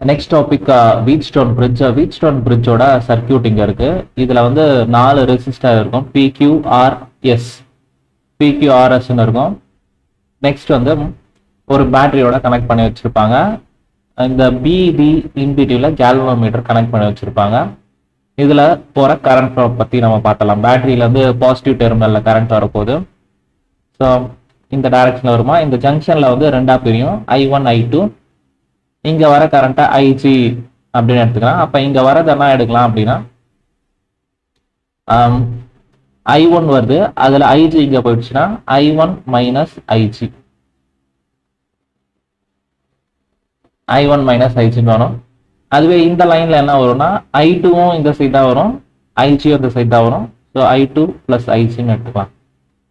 Next topic Wheatstone bridge. Wheatstone பிரிட்ஜோட circuit இங்க இருக்கு. இதுல வந்து 4 ரெசிஸ்டர் இருக்கும், PQRS PQRSன்னு இருக்கும். நெக்ஸ்ட் வந்து ஒரு பேட்டரியோட கனெக்ட் பண்ணி வச்சிருப்பாங்க. இந்த BB இன்பிடியூல கேல்வனோமீட்டர் கனெக்ட் பண்ணி வச்சிருப்பாங்க. இதுல போற கரண்ட் பத்தி நம்ம பார்த்தலாம். பேட்டரியில இருந்து பாசிட்டிவ் டெர்மினல்ல கரண்ட் வரப்போகுது. ஸோ இந்த டைரக்ஷன்ல வருமா, இந்த ஜங்ஷன்ல வந்து ரெண்டா பிரியும், I1 I2. இங்க வர கரண்ட்டை IG அப்படின்னு எடுத்துக்கலாம். அப்ப இங்க வரது என்ன எடுக்கலாம் அப்படின்னா I1 வருது, அதுல IG இங்க போயிடுச்சுன்னா I1 மைனஸ் IG ன்னு வரும். அதுவே இந்த லைன்ல என்ன வரும்னா I2வும் இந்த சைட் தான் வரும், IG இந்த சைட் தான் வரும். ஸோ I2 பிளஸ் IGன்னு எடுத்துக்கலாம்.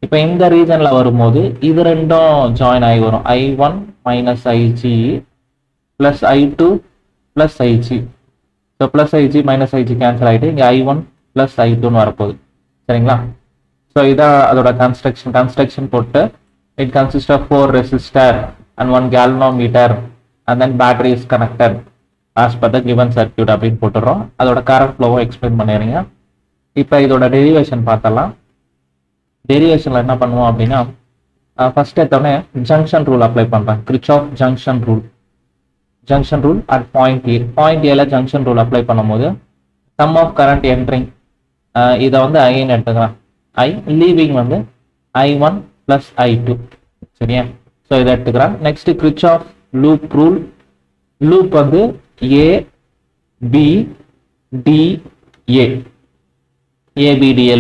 இப்போ இந்த ரீஜன்ல வரும்போது இது ரெண்டும் ஜாயின் ஆகி வரும், I1 minus IG plus I2 plus IG. So plus IG minus IG cancel ஆகிட்டு இங்கே I1 பிளஸ் I2ன்னு வரப்போகுது. சரிங்களா? ஸோ இதான் அதோட கன்ஸ்ட்ரக்ஷன் போட்டு it consist of 4 resistor and 1 galvanometer and then battery is connected as per the given circuit அப்படின்னு போட்டுறோம். அதோட கரண்ட் ஃப்ளோவும் எக்ஸ்பிளைன் பண்ணிடுறீங்க. இப்போ இதோட டெரிவேஷன் பார்த்தலாம். டெரிவேஷன்ல என்ன பண்ணுவோம் அப்படின்னா ஃபர்ஸ்ட் எடுத்தோடனே ஜங்ஷன் ரூல் அப்ளை பண்றேன். Kirchhoff junction rule at point ஏல ஜங்ஷன் ரூல் அப்ளை பண்ணும்போது சம் ஆஃப் கரண்ட் என்ட்ரிங் இதை வந்து ஐன்னு எடுத்துக்கலாம். லீவிங் வந்து I1 பிளஸ் I2. சரியா? ஸோ இதை எடுத்துக்கிறேன். Next Kirchhoff loop rule. Loop வந்து ABDA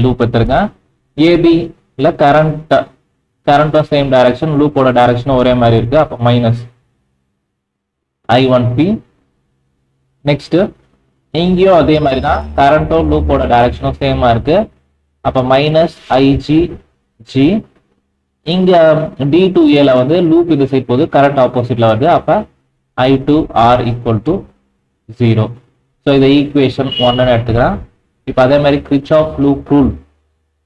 லூப் எடுத்திருக்கேன். ஏபியில் கரண்ட்டும் சேம் டைரக்ஷன், லூப்போட டைரக்ஷனும் ஒரே மாதிரி இருக்கு. அப்போ மைனஸ் I1P. நெக்ஸ்ட் இங்கேயும் அதே மாதிரி தான், கரண்ட்டும் லூப்போட டைரக்ஷனும் சேமா இருக்கு. அப்போ மைனஸ் IGG. இங்க D2Aல வந்து லூப் இந்த சைட் போகுது, கரண்ட் ஆப்போசிட்ல வருது. அப்ப I2R ஈக்குவல் டு 0. ஸோ இதை ஈக்குவேஷன் 1ன்னு எடுத்துக்கிறேன். இப்போ அதே மாதிரி கிர்ச்சாஃப் லூப் ரூல்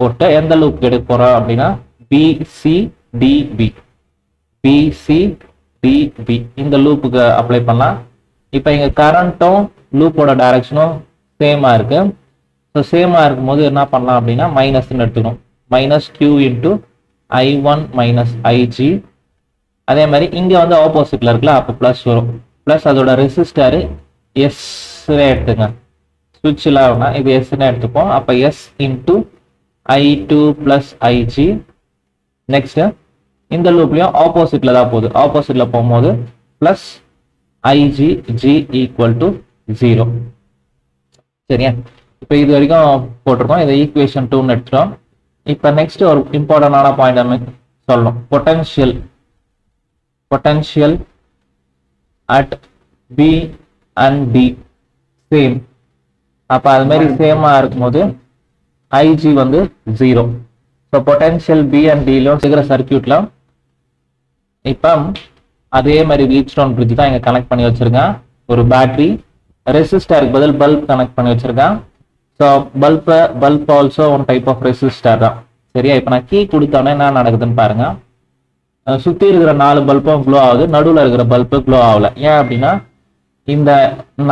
போட்டு எந்த லூப் எடுக்க போறோம் அப்படின்னா BCDB இந்த லூப்புக்கு அப்ளை பண்ணலாம். இப்போ இங்க கரண்ட்டும் லூப்போட டைரக்ஷனும் சேமா இருக்கு. ஸோ சேமா இருக்கும்போது என்ன பண்ணலாம் அப்படின்னா மைனஸ்ன்னு எடுத்துக்கணும். Minus Q into I1 minus IG. அதே மாதிரி இங்க வந்து ஆப்போசிட்ல இருக்குல்ல, அப்போ பிளஸ் வரும். பிளஸ் அதோட ரெசிஸ்டர் S எடுத்துங்க. சுவிட்ச்ல இது S எடுத்துப்போம். அப்போ S into I2 plus IG. Next இந்த லூப்லயும் ஆப்போசிட்ல தான் போகுது. ஆப்போசிட்ல போகும்போது பிளஸ் IGG ஈக்குவல் டு 0. சரியா? இப்போ இது வரைக்கும் போட்டிருக்கோம். இதை ஈக்குவேஷன் 2ன்னு எடுத்துட்டோம். இப்போ நெக்ஸ்ட் ஒரு இம்பார்ட்டன்டான பாயிண்ட் சொல்லணும். Potential at B and D same. அப்போ அது மாதிரி சேமா இருக்கும்போது IG வந்து 0. ஸோ பொட்டன்ஷியல் B அண்ட் Dலும் இருக்கிற சர்க்கியூட்ல இப்போ அதே மாதிரி வீட்ஸ்டோன் பிரிட்ஜ் தான் இங்க கனெக்ட் பண்ணி வச்சிருக்கேன். ஒரு பேட்டரி, ரெசிஸ்டருக்கு பதில் பல்ப் கனெக்ட் பண்ணி வச்சிருக்கேன். So bulb also one type of resistor தான். சரியா? இப்போ நான் கீ கொடுத்தோன்னே என்ன நடக்குதுன்னு பாருங்க. சுற்றி இருக்கிற 4 பல்பும் க்ளோ ஆகுது, நடுவில் இருக்கிற பல்பு க்ளோ ஆகல. ஏன் அப்படின்னா இந்த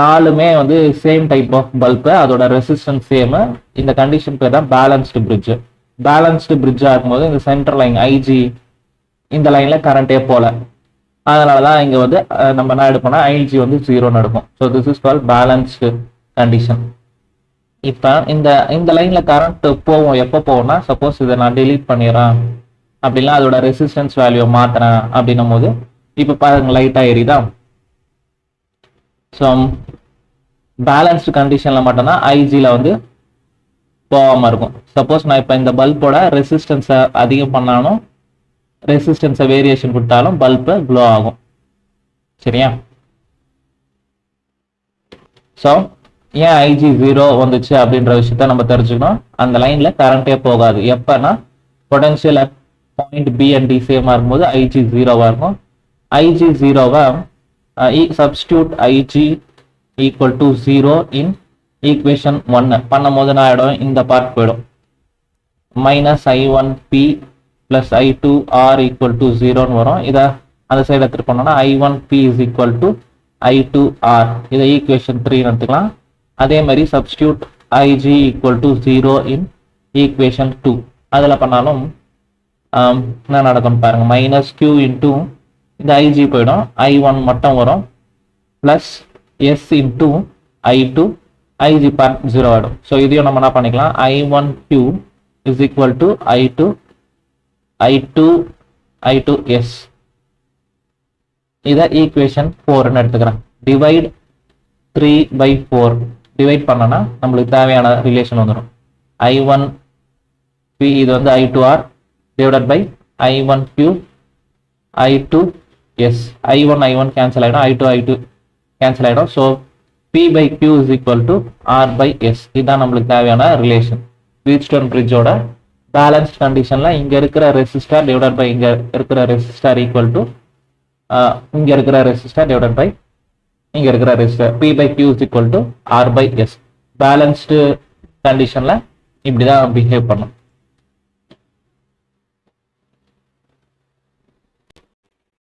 4மே வந்து சேம் டைப் ஆஃப் பல்பு, அதோட ரெசிஸ்டன்ஸ் சேம். இந்த கண்டிஷன் பேர் தான் பேலன்ஸ்டு பிரிட்ஜ். பேலன்ஸ்டு பிரிட்ஜாக இருக்கும்போது இந்த சென்டர் லைன் IG இந்த லைன்ல கரண்டே போல, அதனாலதான் இங்க வந்து நம்ம என்ன எடுப்போம்னா IG வந்து 0ன்னு எடுப்போம். So this is called balanced condition. இப்போ இந்த லைன்ல கரண்ட் போவோம். எப்போ போவோம்னா சப்போஸ் இதை நான் டெலீட் பண்ணிடுறேன் அப்படின்னா அதோட ரெசிஸ்டன்ஸ் வேல்யூ மாத்துறேன் அப்படின்னும் போது இப்போ பாருங்க லைட்டா எரியுதா. ஸோ பேலன்ஸ்டு கண்டிஷன்ல மட்டும்தான் IGல வந்து போகாம இருக்கும். சப்போஸ் நான் இப்போ இந்த பல்போட ரெசிஸ்டன்ஸை அதிகம் பண்ணாலும் ரெசிஸ்டன்ஸை வேரியேஷன் கொடுத்தாலும் பல்பு க்ளோ ஆகும். சரியா? ஸோ ஏன் IG 0 வந்துச்சு அப்படின்ற விஷயத்த நம்ம தெரிஞ்சுக்கணும். அந்த லைன்ல கரண்டே போகாது. எப்பன்னா potential point B and D சேமா இருக்கும்போது IG 0வா இருக்கும். IG 0வா substitute IG equal to 0 in equation 1 பண்ணும்போது நான் ஆயிடும், இந்த பார்ட் போயிடும். Minus I1P plus I2R equal to 0ன்னு வரும். இதை அந்த சைடு எடுத்துட்டு போனோம்னா I1P is equal to I2 R இதை ஈக்குவேஷன் 3 எடுத்துக்கலாம். அதே மாதிரி substitute IG equal to 0 in equation 2 அதில் பண்ணாலும் என்ன நடக்கும் பாருங்க, மைனஸ் Q இன்டூ இந்த IG போயிடும், I1 மட்டும் வரும், plus S into I2 IG பார் 0 ஆகிடும். ஸோ இதையும் நம்ம என்ன பண்ணிக்கலாம், I1Q is equal to I2S இதை ஈக்குவேஷன் 4ன்னு எடுத்துக்கிறேன். டிவைட் 3/4 டிவைட் பண்ணனா நம்மளுக்கு தேவையான ரிலேஷன் வந்துடும். I1P இது வந்து I2R divided by I1Q I2S. I1 cancel ஆகிடும், I2 கேன்சல் ஆகிடும். So P/Q is equal to R/S. இதுதான் நம்மளுக்கு தேவையான ரிலேஷன். வீட்ஸ்டோன் பிரிட்ஜோட பேலன்ஸ்ட் கண்டிஷன்ல இங்க இருக்கிற ரெசிஸ்டர் டிவைடட் பை இங்க இருக்கிற ரெசிஸ்டர் ஈக்குவல் டு இங்க இருக்கிற ரெசிஸ்டர் டிவைடட் பை இங்க இருக்கிற resistor. P/Q is equal to R/S. Balanced கண்டிஷன்ல இப்படிதான் பிஹேவ் பண்ணும்.